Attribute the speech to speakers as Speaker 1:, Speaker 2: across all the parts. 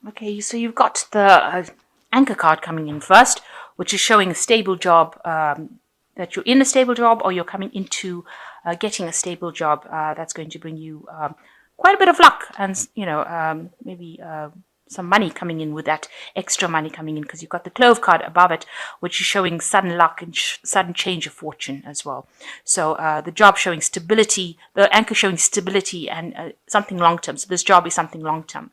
Speaker 1: Okay, so you've got the anchor card coming in first, which is showing a stable job, that you're in a stable job or you're coming into getting a stable job that's going to bring you quite a bit of luck and, maybe some money coming in with that extra money coming in, because you've got the clove card above it, which is showing sudden luck and sudden change of fortune as well. So the job showing stability, the anchor showing stability and something long term. So this job is something long term.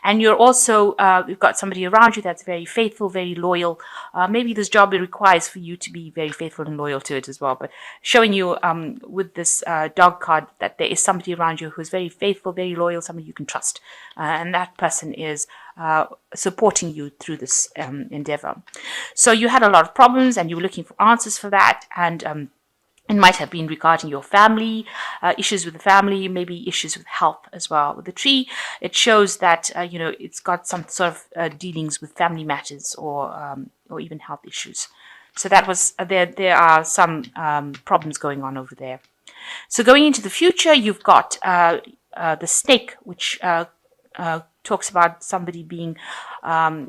Speaker 1: And you're also, you've got somebody around you that's very faithful, very loyal. Maybe this job requires for you to be very faithful and loyal to it as well. But showing you with this dog card that there is somebody around you who's very faithful, very loyal, somebody you can trust. And that person is supporting you through this endeavor. So you had a lot of problems and you were looking for answers for that. And it might have been regarding your family, issues with the family, maybe issues with health as well. With the tree, it shows that it's got some sort of dealings with family matters or even health issues. So that was there are some problems going on over there. So going into the future, you've got the snake, which talks about somebody being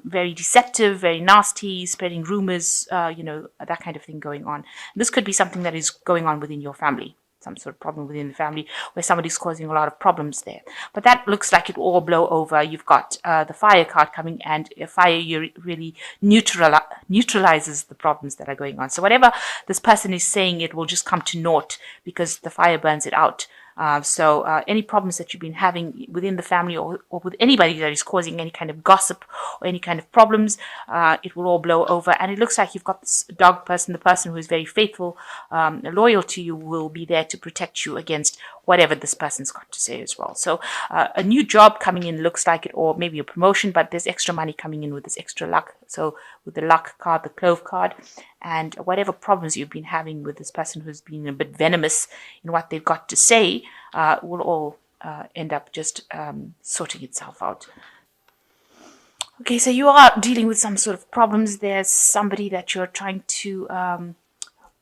Speaker 1: very deceptive, very nasty, spreading rumors, that kind of thing going on. This could be something that is going on within your family, some sort of problem within the family where somebody's causing a lot of problems there. But that looks like it will all blow over. You've got the fire card coming, and fire really neutralizes the problems that are going on. So whatever this person is saying, it will just come to naught because the fire burns it out. So any problems that you've been having within the family or with anybody that is causing any kind of gossip or any kind of problems, it will all blow over. And it looks like you've got this dog person, the person who is very faithful, loyal to you, will be there to protect you against whatever this person's got to say as well. So a new job coming in looks like it, or maybe a promotion, but there's extra money coming in with this extra luck. So with the luck card, the clove card, and whatever problems you've been having with this person who's been a bit venomous in what they've got to say, will all end up just sorting itself out. Okay, so you are dealing with some sort of problems. There's somebody that you're trying to,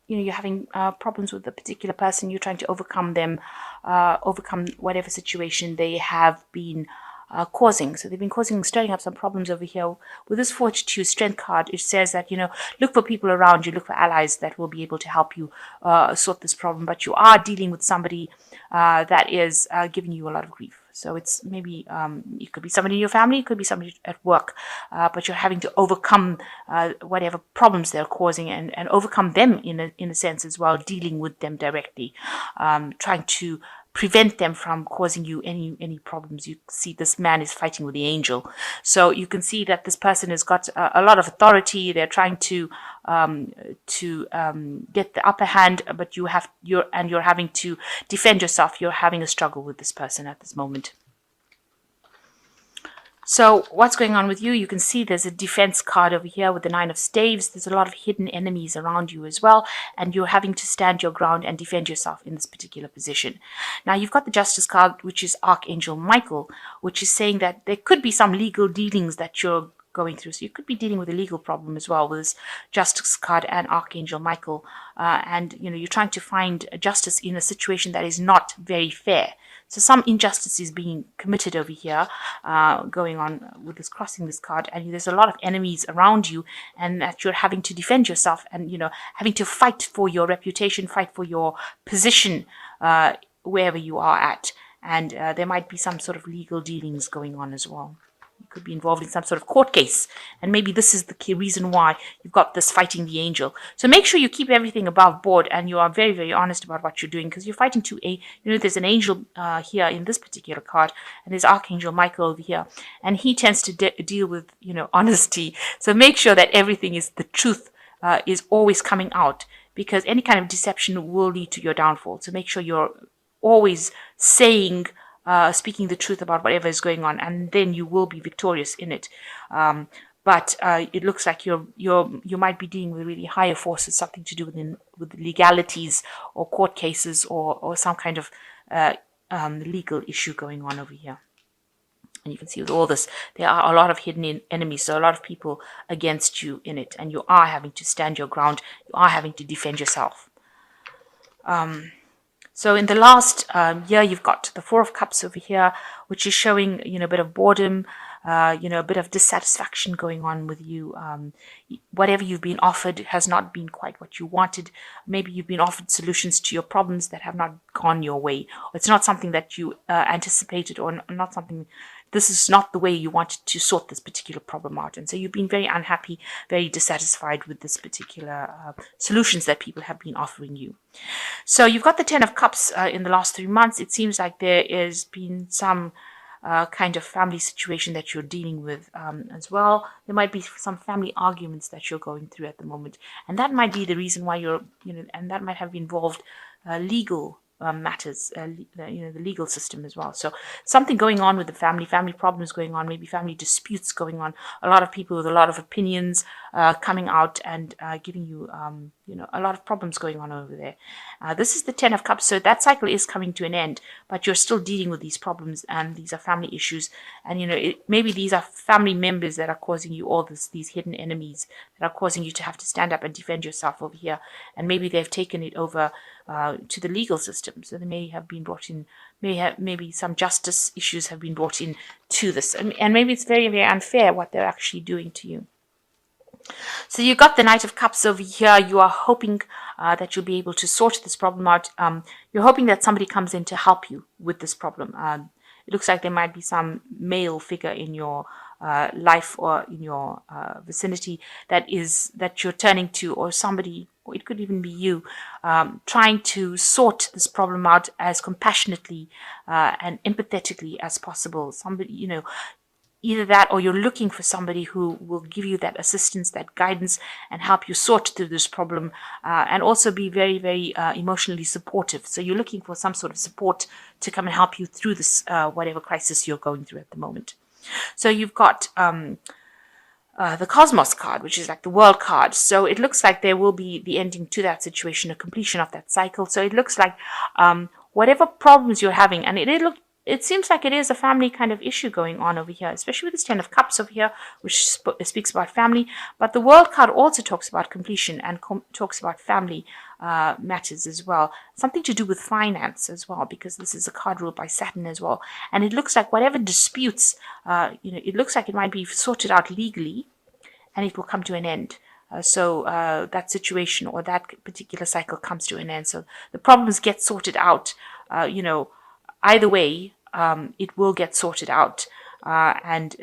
Speaker 1: you're having problems with a particular person. You're trying to overcome them, overcome whatever situation they have been causing. So they've been stirring up some problems over here. With this Fortitude Strength card, it says that, look for people around you, look for allies that will be able to help you sort this problem. But you are dealing with somebody that is giving you a lot of grief. So it's maybe, it could be somebody in your family, it could be somebody at work, but you're having to overcome whatever problems they're causing and overcome them in a sense as well, dealing with them directly, trying to prevent them from causing you any problems. You see this man is fighting with the angel. So you can see that this person has got a lot of authority. They're trying to get the upper hand, but you're having to defend yourself. You're having a struggle with this person at this moment. So what's going on with you? You can see there's a defense card over here with the 9 of staves. There's a lot of hidden enemies around you as well, and you're having to stand your ground and defend yourself in this particular position. Now you've got the justice card, which is Archangel Michael, which is saying that there could be some legal dealings that you're going through. So you could be dealing with a legal problem as well with this justice card and Archangel Michael. And you're trying to find justice in a situation that is not very fair. So some injustice is being committed over here, going on with this crossing this card, and there's a lot of enemies around you, and that you're having to defend yourself, and having to fight for your reputation, fight for your position wherever you are at, and there might be some sort of legal dealings going on as well. You could be involved in some sort of court case, and maybe this is the key reason why you've got this fighting the angel. So make sure you keep everything above board and you are very, very honest about what you're doing, because you're fighting there's an angel here in this particular card, and there's Archangel Michael over here, and he tends to deal with honesty. So make sure that everything is the truth is always coming out, because any kind of deception will lead to your downfall. So make sure you're always saying, speaking the truth about whatever is going on, and then you will be victorious in it. But it looks like you might be dealing with really higher forces, something to do with legalities or court cases or some kind of legal issue going on over here. And you can see with all this, there are a lot of hidden enemies, so a lot of people against you in it, and you are having to stand your ground. You are having to defend yourself. So in the last year, you've got the 4 of Cups over here, which is showing, a bit of boredom, a bit of dissatisfaction going on with you. Whatever you've been offered has not been quite what you wanted. Maybe you've been offered solutions to your problems that have not gone your way. It's not something that you anticipated, or not something. This is not the way you wanted to sort this particular problem out. And so you've been very unhappy, very dissatisfied with this particular solutions that people have been offering you. So you've got the Ten of Cups in the last 3 months. It seems like there has been some kind of family situation that you're dealing with as well. There might be some family arguments that you're going through at the moment. And that might be the reason why and that might have involved legal matters, the legal system as well. So something going on with the family problems going on, maybe family disputes going on. A lot of people with a lot of opinions coming out and giving you, a lot of problems going on over there. This is the Ten of Cups, so that cycle is coming to an end, but you're still dealing with these problems, and these are family issues. And maybe these are family members that are causing you all these hidden enemies that are causing you to have to stand up and defend yourself over here. And maybe they've taken it over to the legal system, so they may have been brought in. Maybe some justice issues have been brought in to this, and maybe it's very, very unfair what they're actually doing to you. So you got the Knight of Cups over here. You are hoping that you'll be able to sort this problem out. You're hoping that somebody comes in to help you with this problem. It looks like there might be some male figure in your life or in your vicinity that you're turning to, or somebody, or it could even be you, trying to sort this problem out as compassionately and empathetically as possible. Somebody, either that, or you're looking for somebody who will give you that assistance, that guidance, and help you sort through this problem, and also be very, very emotionally supportive. So you're looking for some sort of support to come and help you through this, whatever crisis you're going through at the moment. So you've got the Cosmos card, which is like the World card. So it looks like there will be the ending to that situation, a completion of that cycle. So it looks like whatever problems you're having, and it seems like it is a family kind of issue going on over here, especially with this Ten of Cups over here, which speaks about family. But the World card also talks about completion and talks about family matters as well. Something to do with finance as well, because this is a card ruled by Saturn as well. And it looks like whatever disputes, it looks like it might be sorted out legally, and it will come to an end. So that situation or that particular cycle comes to an end. So the problems get sorted out, either way, it will get sorted out, and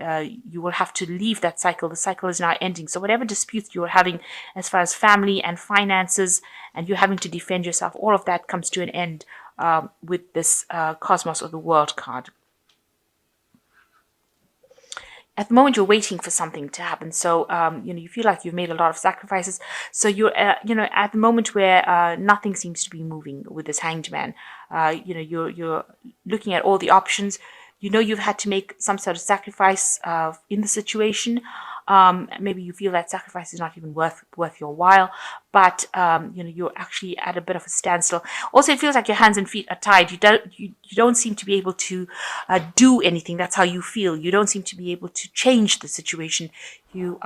Speaker 1: you will have to leave that cycle. The cycle is now ending. So whatever disputes you are having as far as family and finances, and you're having to defend yourself, all of that comes to an end with this Cosmos or the World card. At the moment, you're waiting for something to happen. So, you feel like you've made a lot of sacrifices. So you're, at the moment where nothing seems to be moving with this Hanged Man. You're looking at all the options. You've had to make some sort of sacrifice in the situation. Maybe you feel that sacrifice is not even worth your while, but you're actually at a bit of a standstill. Also, it feels like your hands and feet are tied. You don't seem to be able to do anything. That's how you feel. You don't seem to be able to change the situation. You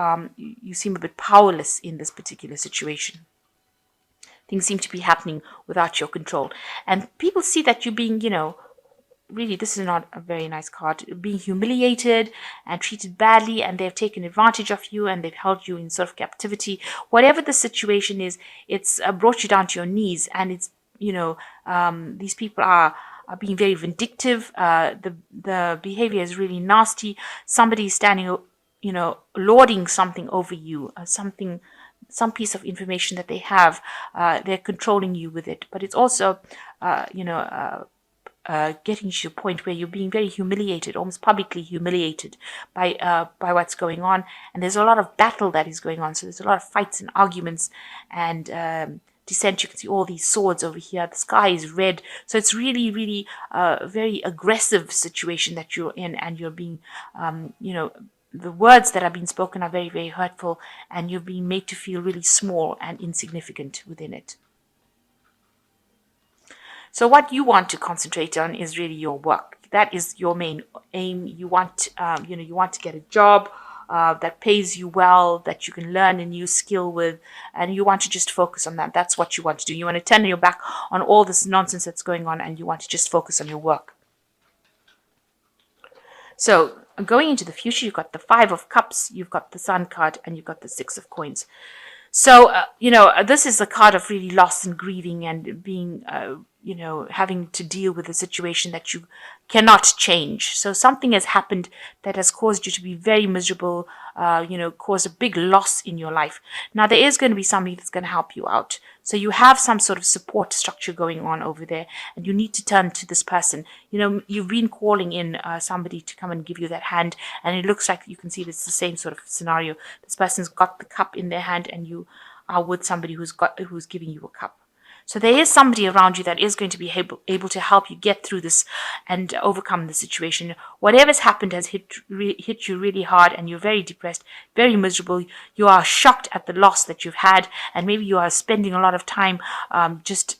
Speaker 1: seem a bit powerless in this particular situation. Things seem to be happening without your control, and people see that you're being, really, this is not a very nice card, being humiliated and treated badly, and they've taken advantage of you, and they've held you in sort of captivity. Whatever the situation is, it's brought you down to your knees, and it's, these people are being very vindictive. The behavior is really nasty. Somebody is standing, lording something over you, some piece of information that they have. They're controlling you with it, but it's also, getting to a point where you're being very humiliated, almost publicly humiliated by what's going on. And there's a lot of battle that is going on. So there's a lot of fights and arguments and dissent. You can see all these swords over here. The sky is red. So it's really, really a very aggressive situation that you're in, and you're being, the words that are being spoken are very, very hurtful, and you're being made to feel really small and insignificant within it. So what you want to concentrate on is really your work. That is your main aim. You want, you want to get a job that pays you well, that you can learn a new skill with, and you want to just focus on that. That's what you want to do. You want to turn your back on all this nonsense that's going on, and you want to just focus on your work. So going into the future, you've got the Five of Cups, you've got the Sun card, and you've got the Six of Coins. So, this is a card of really loss and grieving and being, having to deal with a situation that you cannot change. So something has happened that has caused you to be very miserable, caused a big loss in your life. Now, there is going to be somebody that's going to help you out. So you have some sort of support structure going on over there, and you need to turn to this person. You've been calling in somebody to come and give you that hand, and it looks like you can see it's the same sort of scenario. This person's got the cup in their hand, and you are with somebody who's giving you a cup. So there is somebody around you that is going to be able to help you get through this and overcome the situation. Whatever's happened has hit you really hard, and you're very depressed, very miserable. You are shocked at the loss that you've had, and maybe you are spending a lot of time just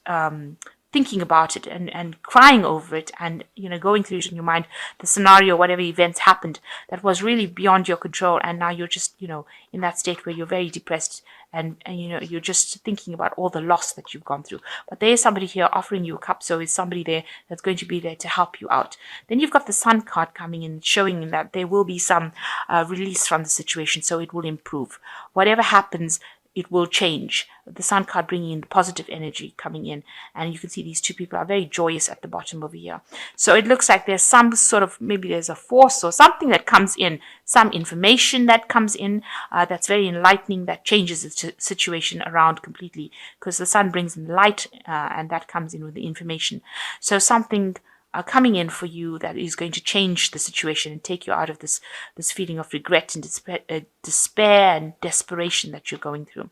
Speaker 1: thinking about it and crying over it, and going through it in your mind, the scenario, whatever events happened that was really beyond your control, and now you're just in that state where you're very depressed, and you're just thinking about all the loss that you've gone through. But there is somebody here offering you a cup, so is somebody there that's going to be there to help you out. Then you've got the Sun card coming in, showing that there will be some release from the situation, so it will improve. Whatever happens, it will change. The Sun card bringing in the positive energy coming in, and you can see these two people are very joyous at the bottom over here. So it looks like there's some sort of, maybe there's a force or something that comes in, some information that comes in that's very enlightening, that changes the situation around completely, because the Sun brings in light and that comes in with the information. So something coming in for you that is going to change the situation and take you out of this feeling of regret and despair and desperation that you're going through.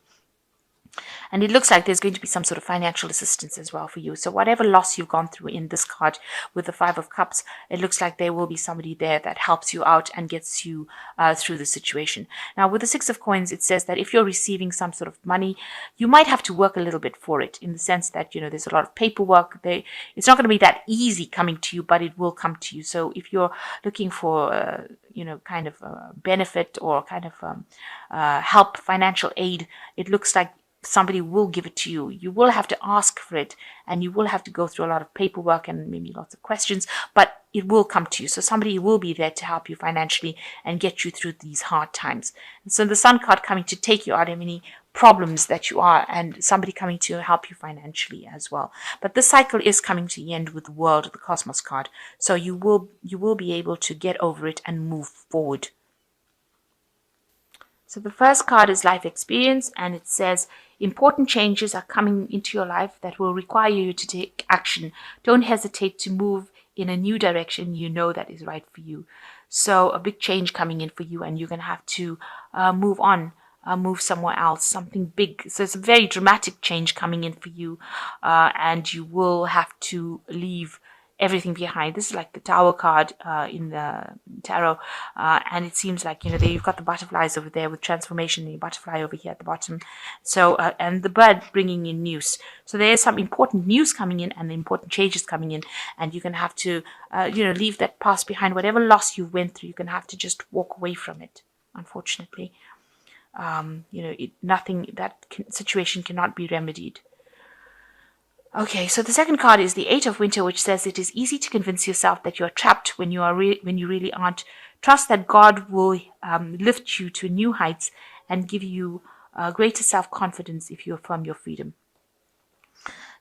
Speaker 1: And it looks like there's going to be some sort of financial assistance as well for you. So whatever loss you've gone through in this card with the Five of Cups, it looks like there will be somebody there that helps you out and gets you through the situation. Now, with the Six of Coins, it says that if you're receiving some sort of money, you might have to work a little bit for it, in the sense that, there's a lot of paperwork. It's not going to be that easy coming to you, but it will come to you. So if you're looking for, kind of benefit or kind of help, financial aid, it looks like somebody will give it to you. You will have to ask for it, and you will have to go through a lot of paperwork and maybe lots of questions, but it will come to you. So somebody will be there to help you financially and get you through these hard times. And so the Sun card coming to take you out of any problems that you are, and somebody coming to help you financially as well. But this cycle is coming to the end with the World, the Cosmos card. So you will be able to get over it and move forward. So the first card is life experience, and it says important changes are coming into your life that will require you to take action. Don't hesitate to move in a new direction that is right for you. So a big change coming in for you, and you're going to have to move on, move somewhere else, something big. So it's a very dramatic change coming in for you, and you will have to leave everything behind. This is like the Tower card in the tarot, and it seems like you've got the butterflies over there with transformation, and the butterfly over here at the bottom. So and the bird bringing in news. So there is some important news coming in and important changes coming in, and you're gonna have to leave that past behind. Whatever loss you went through, you're gonna have to just walk away from it. Unfortunately, situation cannot be remedied. Okay, so the second card is the Eight of Winter, which says it is easy to convince yourself that you are trapped when you really aren't. Trust that God will lift you to new heights and give you greater self-confidence if you affirm your freedom.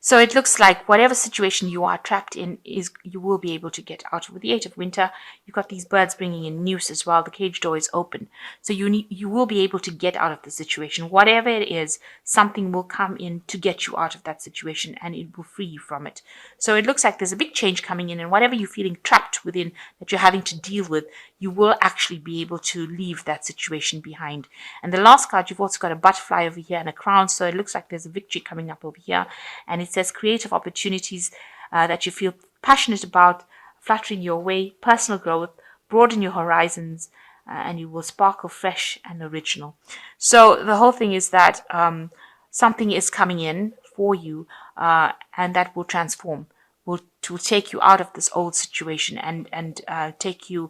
Speaker 1: So it looks like whatever situation you are trapped in, you will be able to get out. With the Eight of Winter, you've got these birds bringing in news as well. The cage door is open. So you will be able to get out of the situation. Whatever it is, something will come in to get you out of that situation, and it will free you from it. So it looks like there's a big change coming in, and whatever you're feeling trapped within that you're having to deal with, you will actually be able to leave that situation behind. And the last card, you've also got a butterfly over here and a crown. So it looks like there's a victory coming up over here. And it says creative opportunities that you feel passionate about, fluttering your way, personal growth, broaden your horizons, and you will sparkle fresh and original. So the whole thing is that something is coming in for you, and that will transform, will take you out of this old situation and take you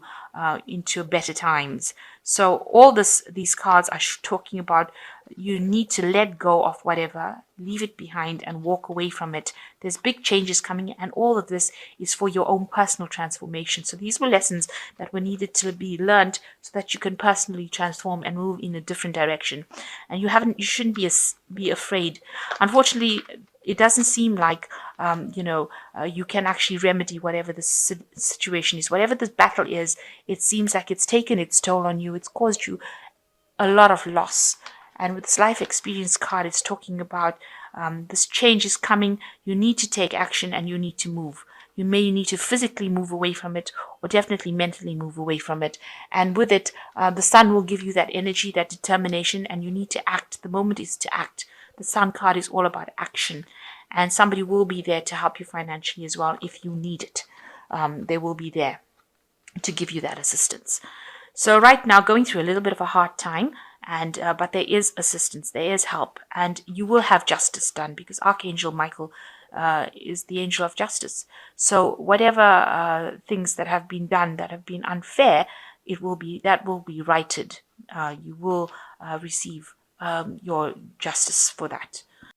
Speaker 1: into better times. So all these cards are talking about you need to let go of whatever, leave it behind and walk away from it. There's big changes coming, and all of this is for your own personal transformation. So these were lessons that were needed to be learned so that you can personally transform and move in a different direction. And you shouldn't be afraid. Unfortunately, it doesn't seem like you can actually remedy whatever the situation is, whatever this battle is. It seems like it's taken its toll on you. It's caused you a lot of loss. And with this life experience card, it's talking about this change is coming. You need to take action and you need to move. You may need to physically move away from it, or definitely mentally move away from it. And with it, the sun will give you that energy, that determination, and you need to act. The moment is to act. The sun card is all about action. And somebody will be there to help you financially as well if you need it. They will be there to give you that assistance. So right now, going through a little bit of a hard time, and but there is assistance, there is help, and you will have justice done, because Archangel Michael is the angel of justice. So whatever things that have been done that have been unfair, that will be righted. You will receive your justice for that.